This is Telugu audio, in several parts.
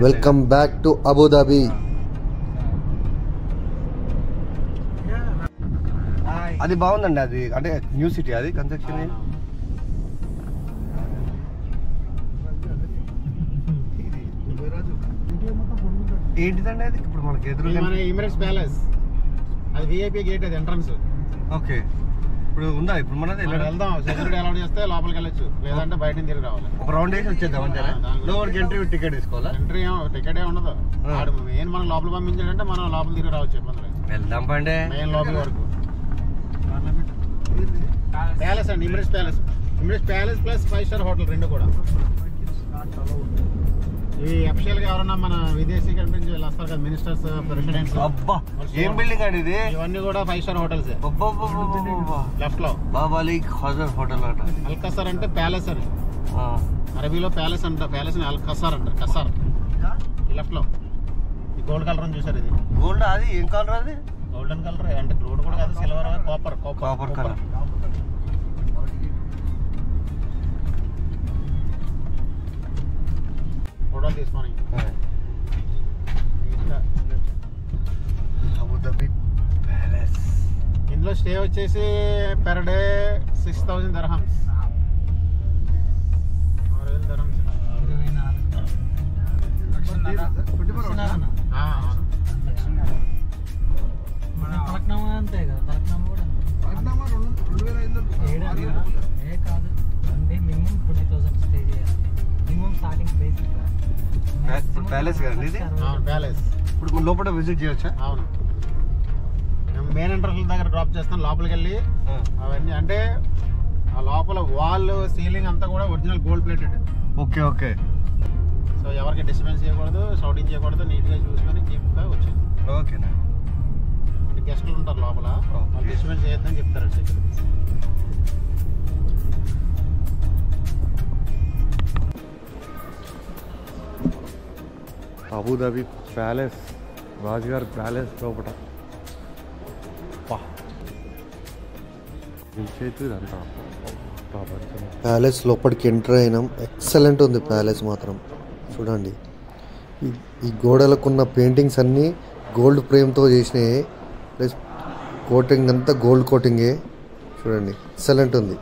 Welcome back to Abu Dhabi. అది బాగుందండి, అది అంటే న్యూ సిటీ, అది కన్స్ట్రక్షన్ ఏంటిదండి అది ఇప్పుడు మనకి ఎదురు ఎమిరేట్స్ ప్యాలెస్. అది విఐపి గేట్, అది ఎంట్రన్స్. ఓకే, ఇప్పుడు ఉందా ఇప్పుడు మనది వెళ్దాం, సెక్యూరిటీ అలౌట్ చేస్తే లోపలికి వెళ్ళొచ్చు, లేదంటే బయట తిరిగి రావాలి. ఒక రౌండ్ వేసి వచ్చేద్దాం అంతేనా? లోపలికి ఎంట్రీ టికెట్ తీసుకోవాలా? ఎంట్రీ టికెట్ ఏ ఉండదు, మెయిన్ మనం లోపల పంపించాడంటే మనం లోపల తిరిగి రావచ్చు, ఇబ్బంది లేదు. వెళ్దాం పండే మెయిన్ లోపల వరకు. ప్యాలెస్ అండి, Emirates palace. Emirates palace plus 5 star hotel రెండు కూడా. ఇవి అఫిషియల్ గా ఎవరన్నా మన విదేశీ కంట్రీ నుంచి వస్తారు కదా, మినిస్టర్స్, ప్రెసిడెంట్స్. అబ్బా ఏం బిల్డింగ్ అండి ఇది! ఇవన్నీ కూడా 5 స్టార్ హోటల్స్. లెఫ్ట్ లో బాబాలి ఖజర్ హోటల్ అంట. అల్కసర్ అంటే ప్యాలెస్ అని అరబీలో ప్యాలెస్ అంట. ప్యాలెస్ ని అల్కసర్ అంటారు. కసార్ లెఫ్ట్ లో. ఈ గోల్డ్ కలర్ అని చూసారు, ఇది గోల్డ్. అది ఏం కలర్? అది గోల్డెన్ కలర్ అంటే గోల్డ్ కూడా కాదు, సిల్వర్, కాపర్ కాపర్ కలర్. ఫోటోలు తీసుకొని అబుదాబి ప్యాలెస్. ఇందులో స్టే వచ్చేసి పెర్ డే 6,000 dirhams. 6,000 dirhams. అంతే కదా, పలక్నామా కూడా కాదు అంటే మినిమం 20,000 స్టే చేయాలి. మినిమం స్టార్టింగ్ ప్రైస్ ప్యాలెస్ కదండి ఇది? ప్యాలెస్. ఇప్పుడు లోపల విజిట్ చేయొచ్చా? అవును, మేము మెయిన్ ఎంట్రన్స్ దగ్గర డ్రాప్ చేస్తాం. లోపలికి వెళ్ళి అవన్నీ అంటే ఆ లోపల వాల్, సీలింగ్ అంతా కూడా original gold plated. Okay okay. So ఎవరికి డిస్టర్బెన్స్ చేయకూడదు, షౌటింగ్ చేయకూడదు, నీట్గా చూసుకొని జీప్గా వచ్చింది. ఓకేనా? అంటే గెస్టులు ఉంటారు లోపల, వాళ్ళు డిస్టర్బెన్స్ చేయొద్దని చెప్తారు సెక్యూరిటీ. అబుదాబి ప్యాలెస్, రాజుగారి ప్యాలెస్ లోపల ప్యాలెస్ లోపలికి ఎంటర్ అయినాం. ఎక్సలెంట్ ఉంది ప్యాలెస్ మాత్రం. చూడండి, ఈ గోడలకున్న పెయింటింగ్స్ అన్నీ గోల్డ్ ఫ్రేమ్తో చేసినాయి, ప్లస్ కోటింగ్ అంతా గోల్డ్ కోటింగే. చూడండి, ఎక్సలెంట్ ఉంది.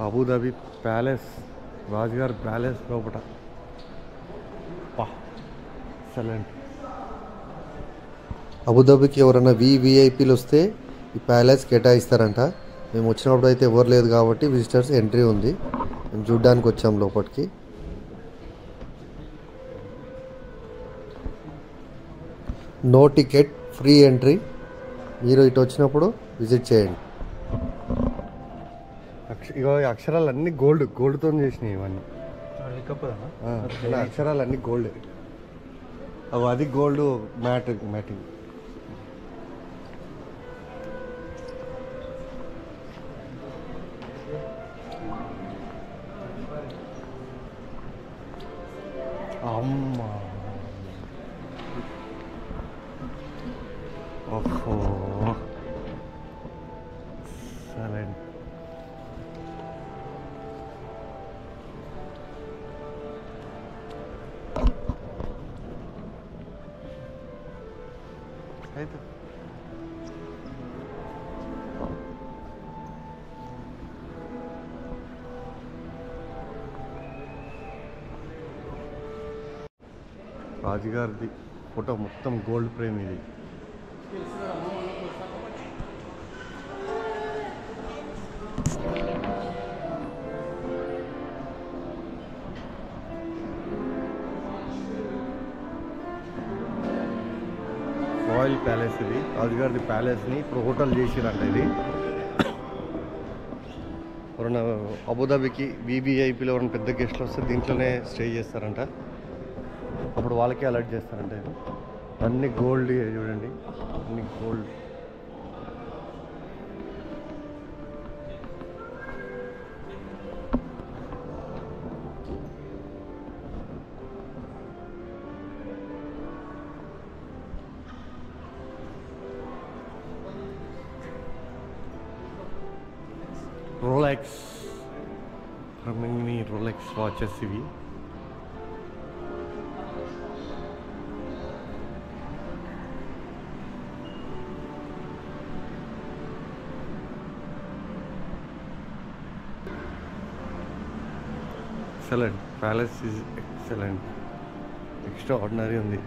అబుదాబి ప్యాలెస్, రాజుగారి ప్యాలెస్ లోపల ఎక్సలెంట్. అబుదాబికి ఎవరైనా విఐపీలు వస్తే ఈ ప్యాలెస్ కేటాయిస్తారంట. మేము వచ్చినప్పుడు అయితే ఎవరు లేదు కాబట్టి విజిటర్స్ ఎంట్రీ ఉంది. మేము చూడ్డానికి వచ్చాం లోపలికి. No ticket, free entry. మీరు ఇటు వచ్చినప్పుడు విజిట్ చేయండి. ఇగో అక్షరాలన్నీ గోల్డ్తో చేసినాయి ఇవన్నీ. అక్షరాలన్నీ గోల్డ్. అది గోల్డ్ మ్యాటింగ్. అమ్మా ఓహో, సరే. అయితే రాజుగారిది ఫోటో మొత్తం గోల్డ్ ఫ్రేమ్. ఇది రాయల్ ప్యాలెస్. ఇది రాజుగారిది ప్యాలెస్ని ఇప్పుడు హోటల్ చేసిరంట. ఇది ఎవరైనా అబుదాబికి వివిఐపీలో ఎవరైనా పెద్ద గెస్ట్లు వస్తే దీంట్లోనే స్టే చేస్తారంట. అప్పుడు వాళ్ళకే అలర్ట్ చేస్తారంట. ఇది అన్ని గోల్డ్. చూడండి, అన్ని gold. Rolex mini Rolex watches ఇవి. Excellent, palace is excellent, extraordinary ఉంది.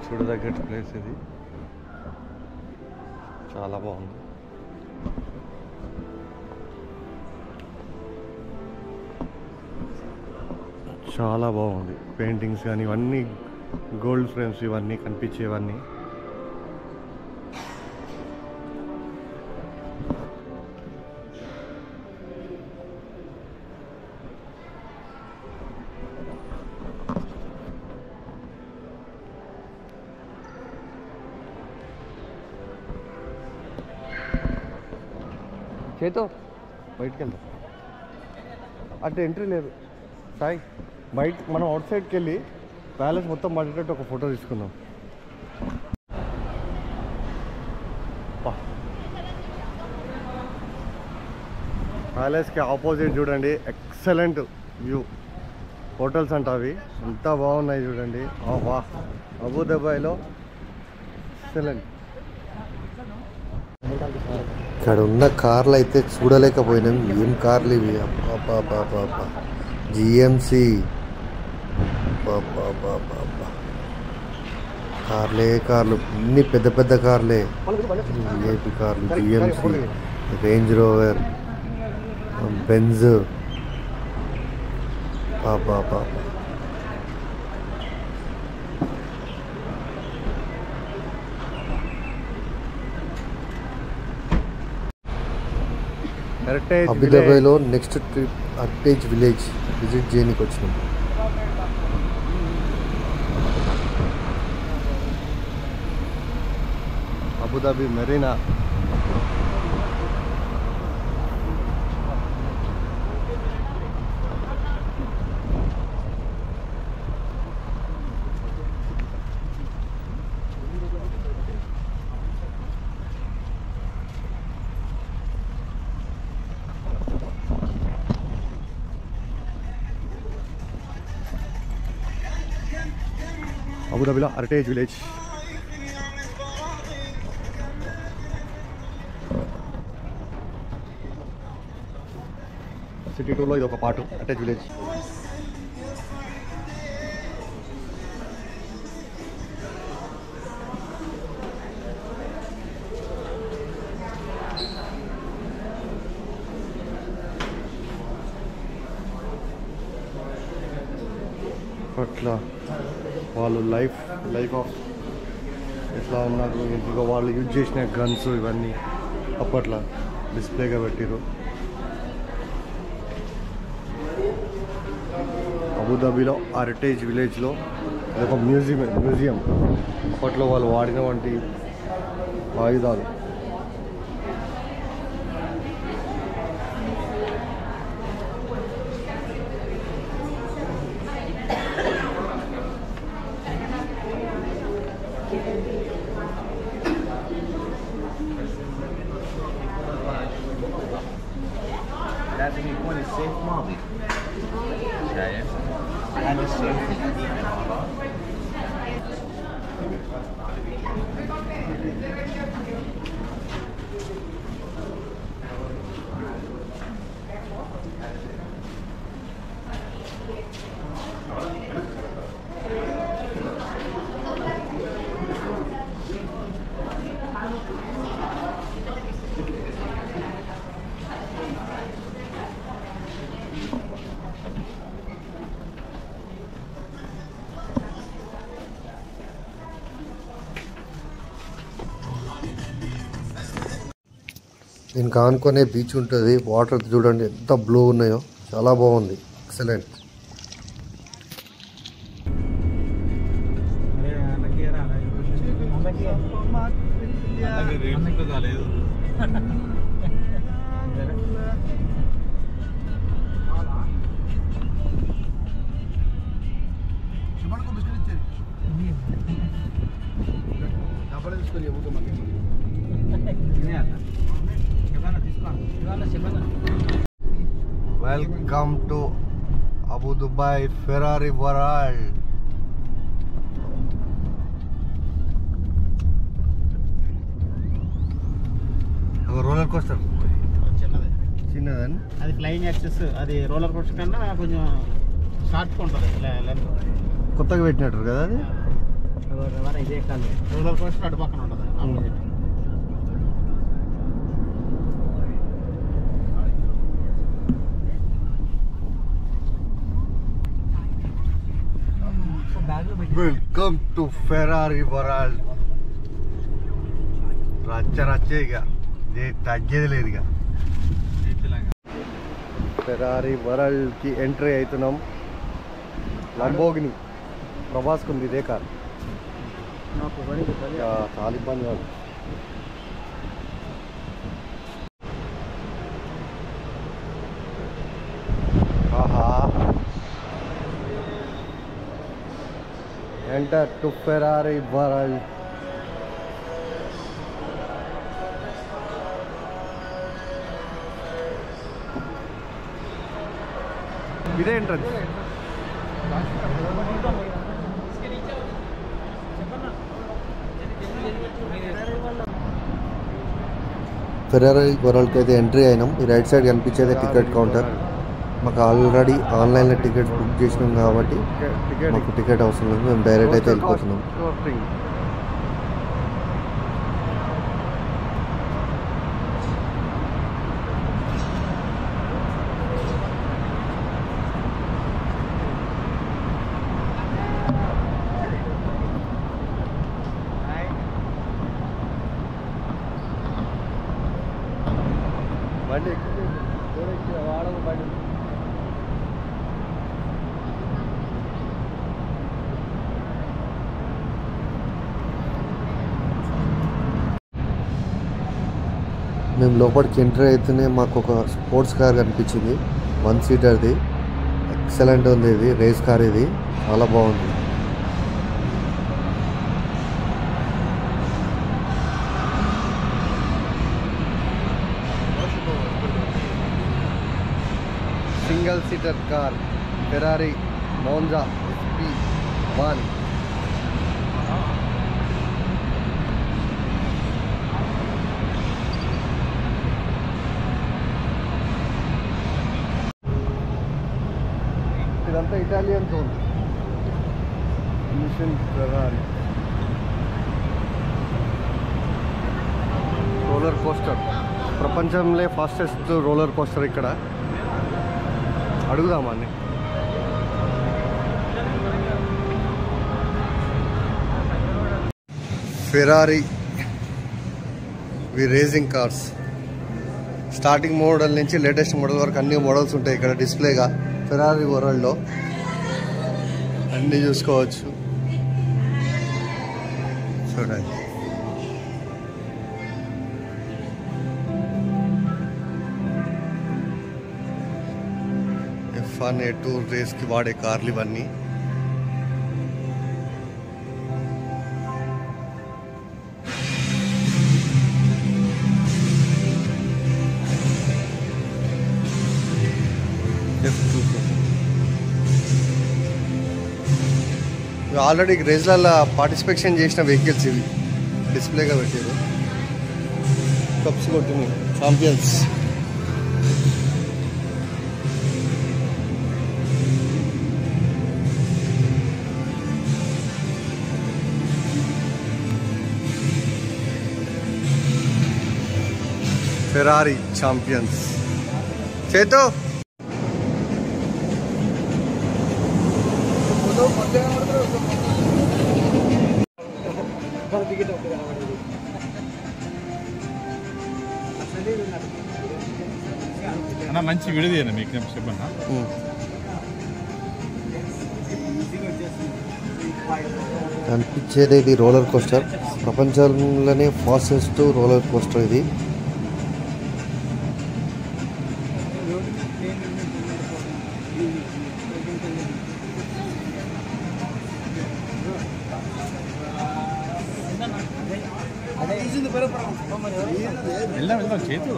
చూడదగ్గట్టు ప్లేస్ ఇది, చాలా బాగుంది. చాలా బాగుంది. పెయింటింగ్స్ కానీ ఇవన్నీ గోల్డ్ ఫ్రేమ్స్, ఇవన్నీ కనిపించేవన్నీ. చేతో బయటికి వెళ్దాం, అంటే ఎంట్రీ లేదు సాయి. బయట మనం అవుట్ సైడ్కి వెళ్ళి ప్యాలెస్ మొత్తం పడేటట్టు ఒక ఫోటో తీసుకుందాం. ప్యాలెస్కి ఆపోజిట్ చూడండి, ఎక్సలెంట్ వ్యూ. హోటల్స్ అంట అవి, ఎంత బాగున్నాయి చూడండి. వా, అబుదాబిలో ఎక్సలెంట్. ఇక్కడ ఉన్న కార్లు అయితే చూడలేకపోయినాం. ఏం కార్లు ఇవి, అబ్బా. జిఎంసి, కార్లు, అన్ని పెద్ద పెద్ద కార్లే. విఐపి కార్లు, జిఎంసి, రేంజ్ రోవర్, బెంజ్. పాపా అబుదాబిలో next trip heritage village visit చేయడానికి వచ్చినాం. Abu Dhabi Marina. అబుదాబిలో హెరిటేజ్ విలేజ్. సిటీ టూర్లో ఇది ఒక పార్ట్, హెరిటేజ్ విలేజ్. అట్లా వాళ్ళు లైఫ్ ఆఫ్ ఎట్లా ఉన్నారు, ఇంటిగా వాళ్ళు యూజ్ చేసిన గన్స్ ఇవన్నీ అప్పట్లో డిస్ప్లేగా పెట్టారు. అబుదాబిలో హెరిటేజ్ విలేజ్లో ఇదొక మ్యూజియం. అప్పట్లో వాళ్ళు వాడినటువంటి ఆయుధాలు. That's the point is safe Mali. Yeah. And the same thing దీనికి ఆనుకునే బీచ్ ఉంటుంది. వాటర్ చూడండి ఎంత బ్లూ ఉన్నాయో, చాలా బాగుంది, excellent. Welcome to Abu Dubai Ferrari world. Roller coaster చిన్నది చిన్నదని అది ఫ్లయింగ్ యాక్సెస్, అది రోలర్ కోస్టర్ కన్నా కొంచెం షార్ట్గా ఉంటుంది లెంత్. కొత్తగా పెట్టినట్టు కదా అది. ఇదే కాదు రోలర్ కోస్టర్ అటు పక్కన ఉంటుంది ఆపోజిట్. బ్యాగ్లో పెట్టి వెల్కమ్ టు ఫెరారీ వరల్డ్. రచ్చే ఇక తగ్గేది లేదు ఇక. ఫెరారీ వరల్డ్కి ఎంట్రీ అవుతున్నాం. లంబోగిని ప్రభాస్కు ఉంది ఇదే కార్. చాలా ఇబ్బంది కాదు. ఆహా, ఎంటర్ టు ఫెరారీ వరల్డ్. ఇదే ఎంట్రన్స్. ఫెరారీ వరల్డ్కి అయితే ఎంట్రీ అయినాం. ఈ రైట్ సైడ్ కనిపించేది టికెట్ కౌంటర్. మాకు ఆల్రెడీ ఆన్లైన్లో టికెట్ బుక్ చేసినాం కాబట్టి మాకు టికెట్ అవసరం లేదు. మేము డైరెక్ట్ అయితే వెళ్ళిపోతున్నాం. మేము లోపలికి ఎంట్రీ అయితేనే మాకు ఒక స్పోర్ట్స్ కార్ కనిపించింది, 1 సీటర్ది. ఎక్సలెంట్ ఉంది. ఇది రేస్ కార్, ఇది చాలా బాగుంది. Single seater car Ferrari Monza SP1. ఇదంతా Italian zone. Mission Ferrari roller coaster, ప్రపంచంలో ఫాస్టెస్ట్ రోలర్ కోస్టర్ ఇక్కడ. అడుగుదామా అన్ని. Ferrari racing cars starting model నుంచి లేటెస్ట్ మోడల్ వరకు అన్ని మోడల్స్ ఉంటాయి ఇక్కడ డిస్ప్లేగా. ఫెరారీ వరల్డ్లో అన్నీ చూసుకోవచ్చు. చూడండి, F1 A2 రేస్కి వాడే కార్లు ఇవన్నీ. ఆల్రెడీ రేస్లలో పార్టిసిపేషన్ చేసిన వెహికల్స్ ఇవి డిస్ప్లేగా పెట్టారు. కప్స్ కొట్టినాయి, ఛాంపియన్స్. Ferrari champions. చేతో అన్న మంచి విడిది మీకు చెప్పన్నా. కనిపించేది ఇది రోలర్ కోస్టర్. ప్రపంచంలోనే ఫాస్టెస్ట్ రోలర్ కోస్టర్ ఇది. వెళ్దాం చేతు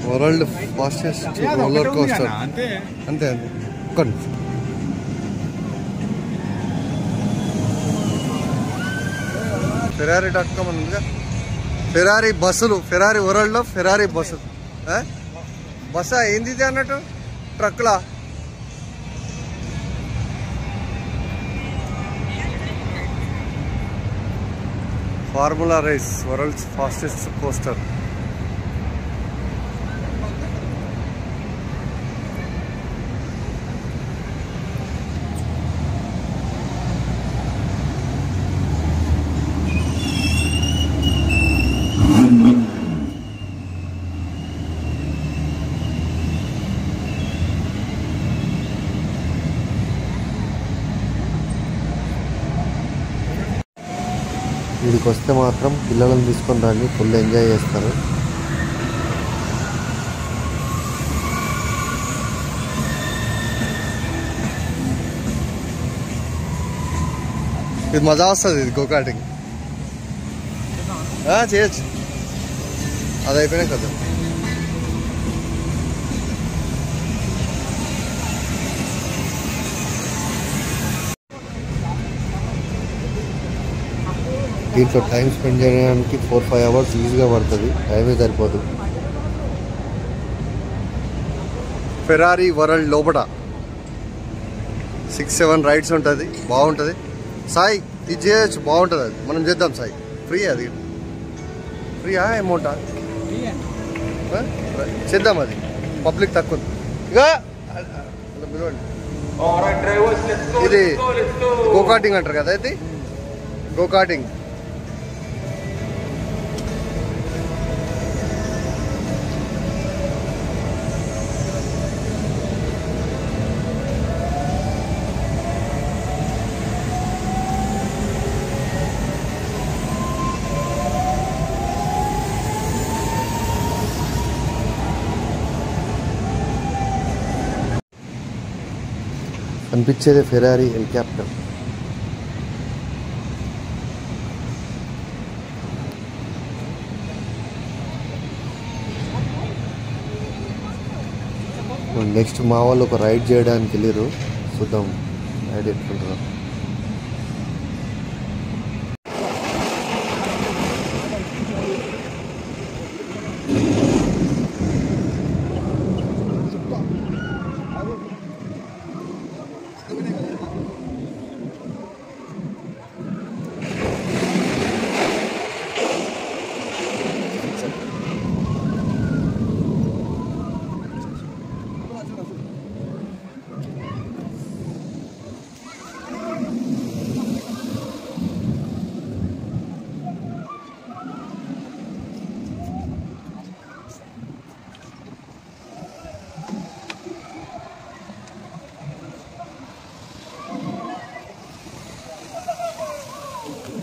వరల్డ్ ఫాస్టెస్ట్ రోలర్ కోస్టర్. అంతే అంతే అంతే ఒక్క నిమిషం. Ferrari.com అని ఉందిగా. ఫెరారీ బస్సులు, ఫెరారీ వరల్డ్లో ఫెరారీ బస్సులు. బస్సా ఏంది ఇది అన్నట్టు, ట్రక్లా? Formula race world's fastest coaster. వీడికి వస్తే మాత్రం పిల్లలను తీసుకొని రండి, ఫుల్ ఎంజాయ్ చేస్తారు. ఇది మజా వస్తుంది, ఇది గోకాటింగ్ చేయొచ్చు. అది అయిపోయినా కదా. దీంట్లో టైం స్పెండ్ చేయడానికి 4-5 అవర్స్ ఈజీగా పడుతుంది, టైమే సరిపోదు. ఫెరారీ వరల్డ్ లోపల 6-7 రైడ్స్ ఉంటుంది, బాగుంటుంది. సాయి ఇది చేయొచ్చు, బాగుంటుంది. అది మనం చేద్దాం సాయి. ఫ్రీ అది, ఫ్రీయా అమౌంటా? చేద్దాం, అది పబ్లిక్ తక్కువ. ఇక ఇది గోకాటింగ్ అంటారు కదా, ఇది గోకాటింగ్. కనిపించేది ఫెరారీ హెలికాప్టర్. నెక్స్ట్ మా వాళ్ళు ఒక రైడ్ చేయడానికి వెళ్ళారు, చూద్దాం రైడ్ ఎట్లుంటుందో.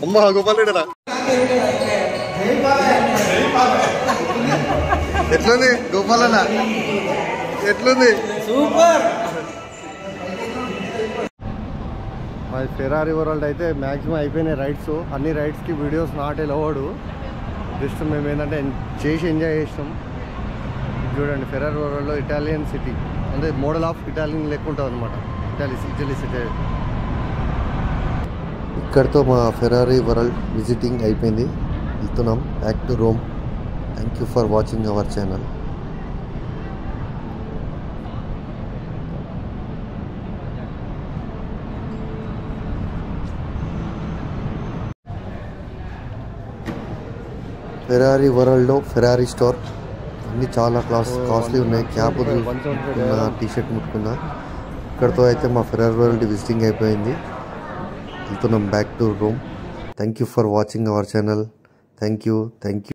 అమ్మా గోపాలేడరా, ఎట్లుంది గోపాలన్న, ఎట్లుంది? సూపర్. మాది ఫెరారీ వరల్డ్ అయితే మ్యాక్సిమం అయిపోయినాయి రైడ్స్. అన్ని రైడ్స్కి వీడియోస్ నాట్ ఎలవడు, జస్ట్ మేము ఏంటంటే చేసి ఎంజాయ్ చేసినాం. చూడండి ఫెరారీ వరల్డ్లో ఇటాలియన్ సిటీ అంటే మోడల్ ఆఫ్ ఇటాలియన్ లెక్క ఉంటుంది అనమాట, ఇటలీ సిటీ. ఇక్కడితో మా ఫెరారీ వరల్డ్ విజిటింగ్ అయిపోయింది, వెళ్తున్నాం back to Rome. Thank you for watching our channel. Ferrari వరల్డ్లో ఫెరారీ స్టోర్ అన్నీ చాలా కాస్ట్లీ ఉన్నాయి. క్యాప్ ముట్టుకున్నా, టీషర్ట్ ముట్టుకున్నా. ఇక్కడితో అయితే మా ఫెరారీ వరల్డ్ విజిటింగ్ అయిపోయింది, వెళ్తున్నాం back to Rome. Thank you for watching our channel. Thank you.